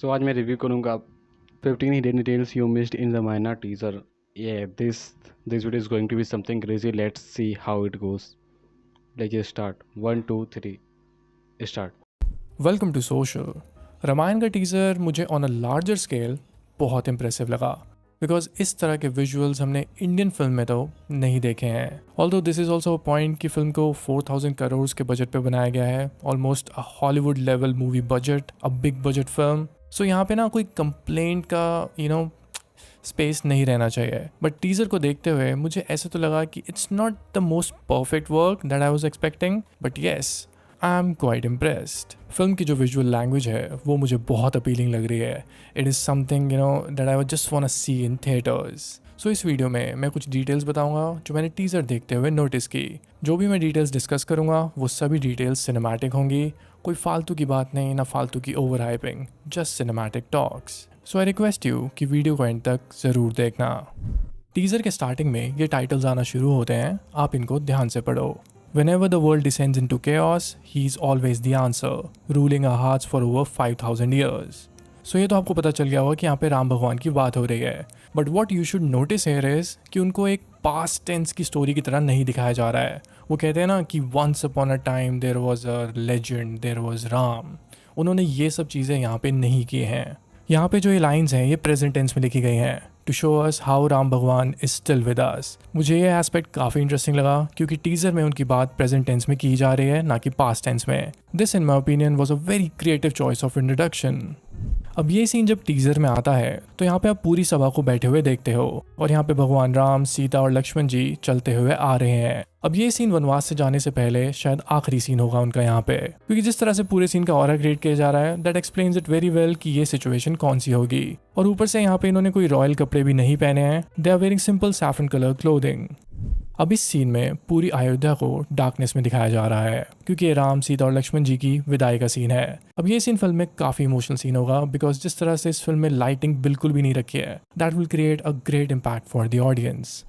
सो आज मैं रिव्यू करूँगा 15 hidden details you missed in the Mayana teaser. Yeah, this video is going to be something crazy. Let's see how it goes. Let's just start. 1 2 3 start. Welcome to social. Ramayan का teaser मुझे on a larger scale बहुत impressive लगा because इस तरह के visuals हमने Indian film में तो नहीं देखे हैं। Although this is also a point कि फिल्म को 4000 करोड़ के बजट पे बनाया गया है, almost a Hollywood level movie budget, a big budget film. So यहाँ पे ना कोई कंप्लेंट का स्पेस नहीं रहना चाहिए। बट टीज़र को देखते हुए मुझे ऐसे तो लगा कि it's not the most perfect work that I was expecting, but yes I am quite impressed. Film की जो विजुअल लैंग्वेज है वो मुझे बहुत अपीलिंग लग रही है। It is something that I just want to see in theatres. So इस वीडियो में मैं कुछ डिटेल्स बताऊंगा जो मैंने टीज़र देखते हुए नोटिस की। जो भी मैं डिटेल्स डिस्कस करूंगा वो सभी डिटेल्स सिनेमैटिक होंगी, कोई फालतू की बात नहीं, ना फालतू की over hyping, just cinematic talks. So I request you कि वीडियो को एंड तक ज़रूर देखना। टीज़र के स्टार्टिंग में ये टाइटल्स आना शुरू होते हैं, आप इनको ध्यान से पढ़ो। Whenever the world descends into chaos, he is always the answer, ruling our hearts for over 5000 years. So ये तो आपको पता चल गया होगा कि यहाँ पे राम भगवान की बात हो रही है। But what you should notice here is कि उनको एक पास्ट टेंस की स्टोरी की तरह नहीं दिखाया जा रहा है। वो कहते हैं ना कि once upon a time there was a legend, there was Ram. उन्होंने ये सब चीज़ें यहाँ पे नहीं की हैं। यहाँ पे जो ये लाइन्स हैं ये प्रेजेंट टेंस में लिखी गई हैं to show us how Ram भगवान इज स्टिल विद अस। मुझे ये एस्पेक्ट काफ़ी इंटरेस्टिंग लगा क्योंकि टीज़र में उनकी बात प्रेजेंट टेंस में की जा रही है, ना कि पास्ट टेंस में। This in my opinion was a very creative choice of introduction. अब ये सीन जब टीज़र में आता है तो यहाँ पे आप पूरी सभा को बैठे हुए देखते हो और यहाँ पे भगवान राम, सीता और लक्ष्मण जी चलते हुए आ रहे हैं। अब ये सीन वनवास से जाने से पहले शायद आखिरी सीन होगा उनका यहाँ पे, क्योंकि जिस तरह से पूरे सीन का ऑरा क्रिएट किया जा रहा है that explains it very well कि ये सिचुएशन कौन सी होगी। और ऊपर से यहाँ पे इन्होंने कोई रॉयल कपड़े भी नहीं पहने हैं, they are wearing simple saffron colour clothing. अब इस सीन में पूरी अयोध्या को डार्कनेस में दिखाया जा रहा है क्योंकि ये राम, सीता और लक्ष्मण जी की विदाई का सीन है। अब ये सीन फिल्म में काफ़ी इमोशनल सीन होगा बिकॉज जिस तरह से इस फिल्म में लाइटिंग बिल्कुल भी नहीं रखी है, that will create a great impact for the audience.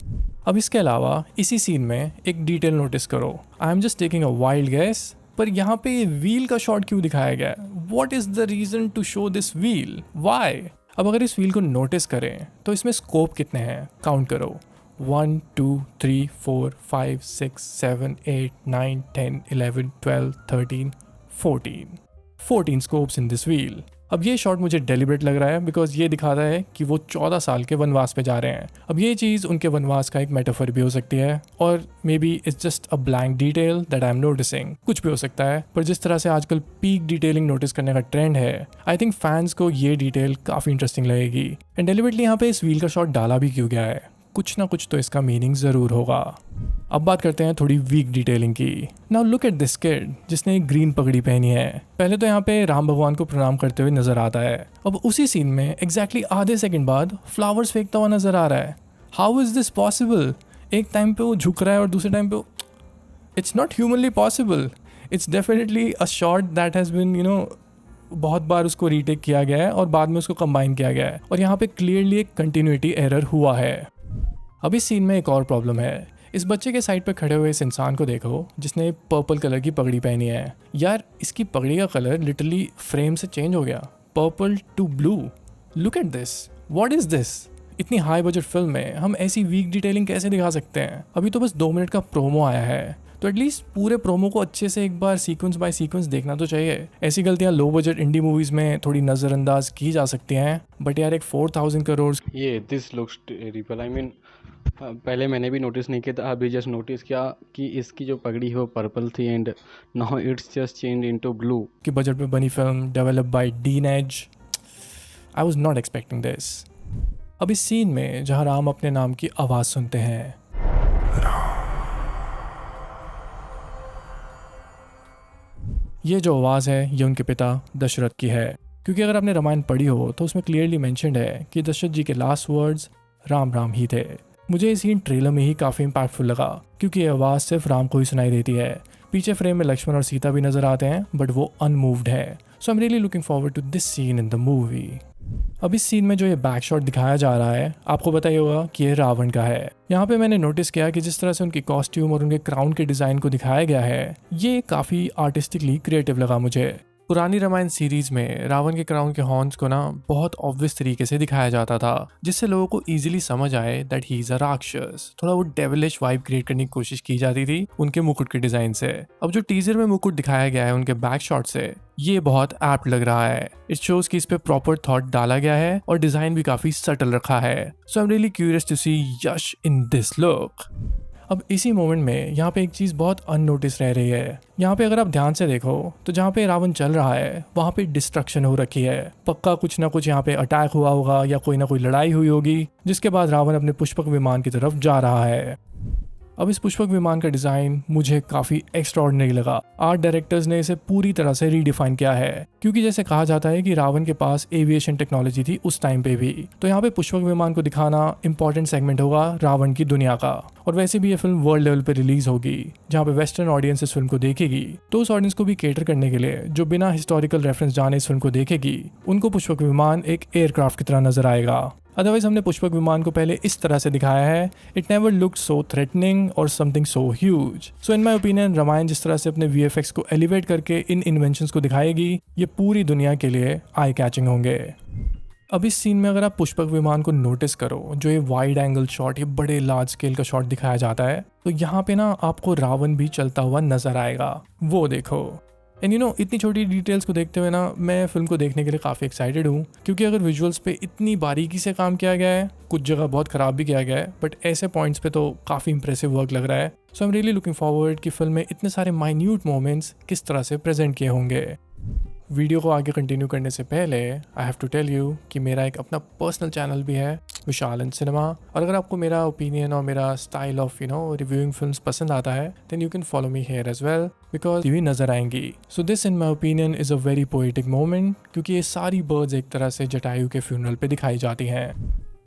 अब इसके अलावा इसी सीन में एक डिटेल नोटिस करो। I am just taking a wild guess, पर यहाँ पे ये व्हील का शॉट क्यों दिखाया गया? What is the reason to show this wheel? Why? अब अगर इस व्हील को नोटिस करें तो इसमें स्कोप कितने हैं? काउंट करो। 1 2 3 4 5 6 7 8 9 10 11 12 13 14 स्कोप्स इन दिस व्हील। अब ये शॉट मुझे डेलिब्रेट लग रहा है बिकॉज ये दिखाता है कि वो 14 साल के वनवास पे जा रहे हैं। अब ये चीज़ उनके वनवास का एक मेटाफर भी हो सकती है और may be it's just a blank detail that I am noticing. कुछ भी हो सकता है, पर जिस तरह से आजकल पीक डिटेलिंग नोटिस करने का ट्रेंड है, आई थिंक फैंस को ये डिटेल काफ़ी इंटरेस्टिंग लगेगी। एंड डेलिबरेटली यहाँ पे इस व्हील का शॉट डाला भी क्यों गया है? कुछ ना कुछ तो इसका मीनिंग ज़रूर होगा। अब बात करते हैं थोड़ी वीक डिटेलिंग की। Now look at this kid जिसने एक ग्रीन पगड़ी पहनी है। पहले तो यहाँ पे राम भगवान को प्रणाम करते हुए नजर आता है। अब उसी सीन में एग्जैक्टली आधे सेकंड बाद फ्लावर्स फेंकता हुआ नजर आ रहा है। How is this possible? एक टाइम पे वो झुक रहा है और दूसरे टाइम पे it's not humanly possible. It's definitely a shot that has been बहुत बार उसको रीटेक किया गया है और बाद में उसको कंबाइन किया गया है और यहाँ पे क्लियरली एक कंटिन्यूटी एरर हुआ है। अब इस सीन में एक और प्रॉब्लम है। इस बच्चे के साइड पे खड़े हुए इस इंसान को देखो जिसने पर्पल कलर की पगड़ी पहनी है। यार इसकी पगड़ी का कलर लिटरली फ्रेम से चेंज हो गया, purple to blue. Look at this, what is this? इतनी हाई बजट फिल्म में हम ऐसी वीक डिटेलिंग कैसे दिखा सकते हैं? अभी तो बस 2 मिनट का प्रोमो आया है, तो एटलीस्ट पूरे प्रोमो को अच्छे से एक बार सीक्वेंस बाय सीक्वेंस देखना तो चाहिए। ऐसी गलतियां लो बजट इंडी मूवीज में थोड़ी नज़रअंदाज की जा सकती हैं, बट यार एक 4000 करोड़ ये this looks terrible. I mean पहले मैंने भी नोटिस नहीं किया था, अभी जस्ट नोटिस किया कि इसकी जो पगड़ी है वो पर्पल थी and now it's just change into blue. की बजट में बनी film develop by DNEG. I was not expecting this. अब इस सीन में जहां राम अपने नाम की आवाज़ सुनते हैं, ये जो आवाज़ है ये उनके पिता दशरथ की है, क्योंकि अगर आपने रामायण पढ़ी हो तो उसमें क्लियरली मेंशन्ड है कि दशरथ जी के लास्ट वर्ड्स राम राम ही थे। मुझे ये सीन ट्रेलर में ही काफ़ी इम्पैक्टफुल लगा क्योंकि ये आवाज़ सिर्फ राम को ही सुनाई देती है। पीछे फ्रेम में लक्ष्मण और सीता भी नजर आते हैं बट वो अनमूव्ड है। So I am really looking forward to this scene in the movie. अब इस सीन में जो ये बैक शॉट दिखाया जा रहा है आपको पता ही होगा कि ये रावण का है। यहाँ पे मैंने नोटिस किया कि जिस तरह से उनकी कॉस्ट्यूम और उनके क्राउन के डिज़ाइन को दिखाया गया है ये काफ़ी आर्टिस्टिकली क्रिएटिव लगा मुझे। पुरानी रामायण सीरीज में रावण के क्राउन के हॉर्न्स को ना बहुत ऑब्वियस तरीके से दिखाया जाता था, जिससे लोगों को इजीली समझ आए दैट ही इज अ राक्षस। थोड़ा वो डेविलिश वाइब क्रिएट करने की कोशिश की जाती थी उनके मुकुट के डिजाइन से। अब जो टीजर में मुकुट दिखाया गया है उनके बैक शॉट से, ये बहुत एप्ट लग रहा है। इट शोज कि इस पे प्रॉपर थॉट डाला गया है और डिजाइन भी काफी सटल रखा है। So I am really curious to see Yash in this look. अब इसी मोमेंट में यहाँ पे एक चीज़ बहुत अननोटिस रह रही है। यहाँ पे अगर आप ध्यान से देखो तो जहाँ पे रावण चल रहा है वहाँ पे डिस्ट्रक्शन हो रखी है। पक्का कुछ ना कुछ यहाँ पे अटैक हुआ होगा या कोई ना कोई लड़ाई हुई होगी, जिसके बाद रावण अपने पुष्पक विमान की तरफ जा रहा है। अब इस पुष्पक विमान का डिजाइन मुझे काफी एक्स्ट्राऑर्डिनरी लगा। आर्ट डायरेक्टर्स ने इसे पूरी तरह से रीडिफाइन किया है, क्योंकि जैसे कहा जाता है कि रावण के पास एविएशन टेक्नोलॉजी थी उस टाइम पे भी, तो यहाँ पे पुष्पक विमान को दिखाना इंपॉर्टेंट सेगमेंट होगा रावण की दुनिया का। और वैसे भी ये फिल्म वर्ल्ड लेवल पे रिलीज होगी, जहाँ पे वेस्टर्न ऑडियंस इस फिल्म को देखेगी, तो उस ऑडियंस को भी केटर करने के लिए जो बिना हिस्टोरिकल रेफरेंस जाने इस फिल्म को देखेगी, उनको पुष्पक विमान एक एयरक्राफ्ट की तरह नजर आएगा। अदरवाइज हमने पुष्पक विमान को पहले इस तरह से दिखाया है। It never looked so threatening और something so huge. So in my opinion Ramayana जिस तरह से अपने वीएफएक्स को एलिवेट करके इन इन्वेंशंस को दिखाएगी, ये पूरी दुनिया के लिए आई कैचिंग होंगे। अब इस सीन में अगर आप पुष्पक विमान को नोटिस करो, जो ये वाइड एंगल शॉट, ये बड़े लार्ज स्केल का शॉट दिखाया जाता है, तो यहाँ पे ना आपको रावण भी चलता हुआ नजर आएगा। वो देखो। एंड यू नो, इतनी छोटी डिटेल्स को देखते हुए ना मैं फिल्म को देखने के लिए काफ़ी एक्साइटेड हूँ, क्योंकि अगर विजुअल्स पे इतनी बारीकी से काम किया गया है, कुछ जगह बहुत ख़राब भी किया गया है, बट ऐसे पॉइंट्स पे तो काफ़ी इंप्रेसिव वर्क लग रहा है। So I am really looking forward कि फिल्म में इतने सारे माइन्यूट मोमेंट्स किस तरह से प्रेजेंट किए होंगे। वीडियो को आगे कंटिन्यू करने से पहले I have to tell you कि मेरा एक अपना पर्सनल चैनल भी है, विशाल एंड सिनेमा। और अगर आपको मेरा ओपिनियन और मेरा स्टाइल ऑफ रिव्यूइंग फिल्म्स पसंद आता है, then you can follow me here as well, because ये भी नजर आएंगी। So this in my opinion is a very poetic moment, क्योंकि ये सारी बर्ड्स एक तरह से जटायु के फ्यूनरल पे दिखाई जाती हैं।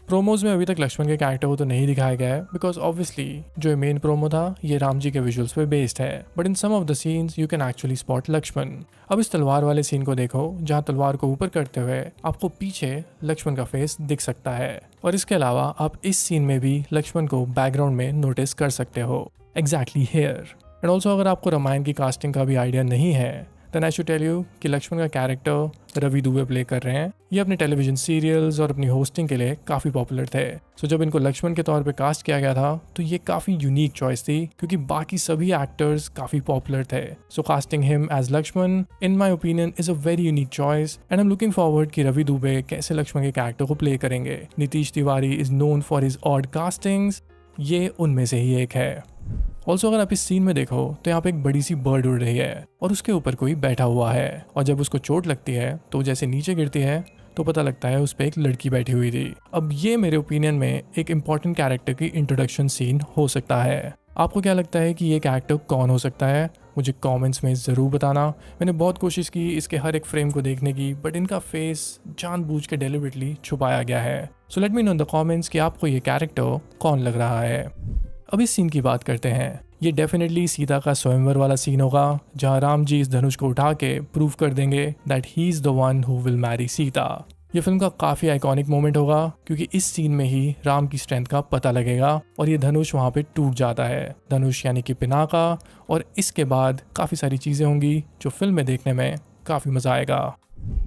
प्रोमोज में अभी तक लक्ष्मण के कैरेक्टर को तो नहीं दिखाया गया है, बिकॉज ऑब्वियसली जो मेन प्रोमो था ये राम जी के विजुअल्स पे बेस्ड है, but in some of the scenes you can actually spot Lakshman. अब इस तलवार वाले सीन को देखो, जहाँ तलवार को ऊपर करते हुए आपको पीछे लक्ष्मण का फेस दिख सकता है, और इसके अलावा आप इस सीन में भी लक्ष्मण को बैकग्राउंड में नोटिस कर सकते हो, एग्जैक्टली हेयर। एंड ऑल्सो अगर आपको रामायण की कास्टिंग का भी आइडिया नहीं है, then I should tell you कि लक्ष्मण का कैरेक्टर रवि दुबे प्ले कर रहे हैं। ये अपने टेलीविजन सीरियल्स और अपनी होस्टिंग के लिए काफ़ी पॉपुलर थे। सो जब इनको लक्ष्मण के तौर पे कास्ट किया गया था, तो ये काफ़ी यूनिक चॉइस थी, क्योंकि बाकी सभी एक्टर्स काफ़ी पॉपुलर थे। So casting him as Lakshman in my opinion is a very unique choice, and I am looking forward कि रवि दुबे कैसे लक्ष्मण के कैरेक्टर को प्ले करेंगे। Nitish Tiwari is known for his odd castings, ये उनमें से ही एक है। ऑल्सो अगर आप इस सीन में देखो तो यहाँ पे एक बड़ी सी बर्ड उड़ रही है और उसके ऊपर कोई बैठा हुआ है, और जब उसको चोट लगती है तो जैसे नीचे गिरती है तो पता लगता है उस पर एक लड़की बैठी हुई थी। अब ये मेरे ओपिनियन में एक इम्पॉर्टेंट कैरेक्टर की इंट्रोडक्शन सीन हो सकता है। आपको क्या लगता है कि ये कैरेक्टर कौन हो सकता है? मुझे कमेंट्स में ज़रूर बताना। मैंने बहुत कोशिश की इसके हर एक फ्रेम को देखने की, बट इनका फेस जानबूझ के डेलिबरेटली छुपाया गया है। So let me know in the comments कि आपको ये कैरेक्टर कौन लग रहा है। अब इस सीन की बात करते हैं। ये डेफिनेटली सीता का स्वयंवर वाला सीन होगा, जहाँ राम जी इस धनुष को उठा के प्रूव कर देंगे that he is the one who will marry Sita. ये फिल्म का काफ़ी आइकॉनिक मोमेंट होगा, क्योंकि इस सीन में ही राम की स्ट्रेंथ का पता लगेगा और ये धनुष वहाँ पे टूट जाता है, धनुष यानी कि पिनाका। और इसके बाद काफ़ी सारी चीज़ें होंगी जो फिल्म में देखने में काफ़ी मज़ा आएगा।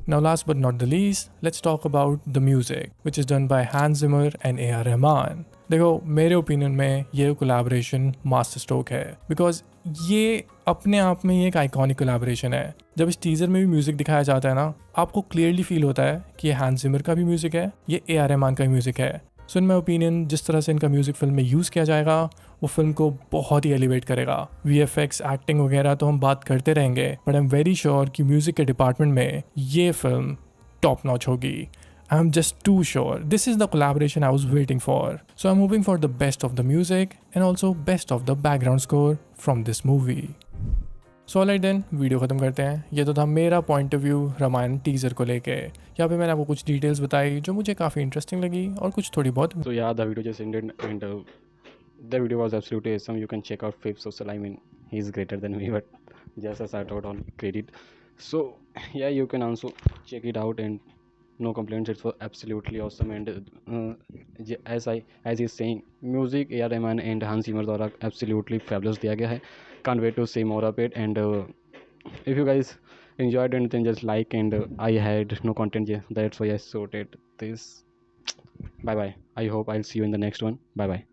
Now last but not the least, let's talk about the music, which is done by Hans Zimmer and A.R. Rahman. देखो मेरे ओपिनियन में ये कोलैबोरेशन मास्टर स्ट्रोक है, बिकॉज ये अपने आप में ही एक आइकॉनिक कोलैबोरेशन है। जब इस टीजर में भी म्यूजिक दिखाया जाता है ना, आपको क्लियरली फील होता है कि ये हैंस जिमर का भी म्यूजिक है, ये A.R. रहमान का भी म्यूजिक है। सो इन माई ओपिनियन जिस तरह से इनका म्यूजिक फिल्म में यूज़ किया जाएगा, वो फिल्म को बहुत ही एलिवेट करेगा। VFX, एक्टिंग वगैरह तो हम बात करते रहेंगे, but I am very sure कि म्यूजिक के डिपार्टमेंट में ये फिल्म टॉप नॉच होगी। I am just too sure. This is the collaboration I was waiting for. So I'm hoping for the best of the music and also best of the background score from this movie. So alright then, video ख़त्म करते हैं। ये तो था मेरा point of view Ramayan teaser को लेके। यहाँ पे मैंने आपको कुछ डिटेल्स बताई जो मुझे काफ़ी इंटरेस्टिंग लगी, और कुछ थोड़ी बहुत। So yeah, the video just ended, and the video was absolutely awesome. You can check out Fifth Social. I mean, he's greater than me, but just a shout out on credit. So yeah, you can also check it out, and no complaints. It was absolutely awesome, and as he's saying, music A.R. Rahman and Hans Zimmer द्वारा absolutely fabulous दिया गया है. Can't wait to see more of it. And if you guys enjoyed anything, just like. And I had no content, yeah, that's why I sorted this. Bye bye. I hope I'll see you in the next one. Bye bye.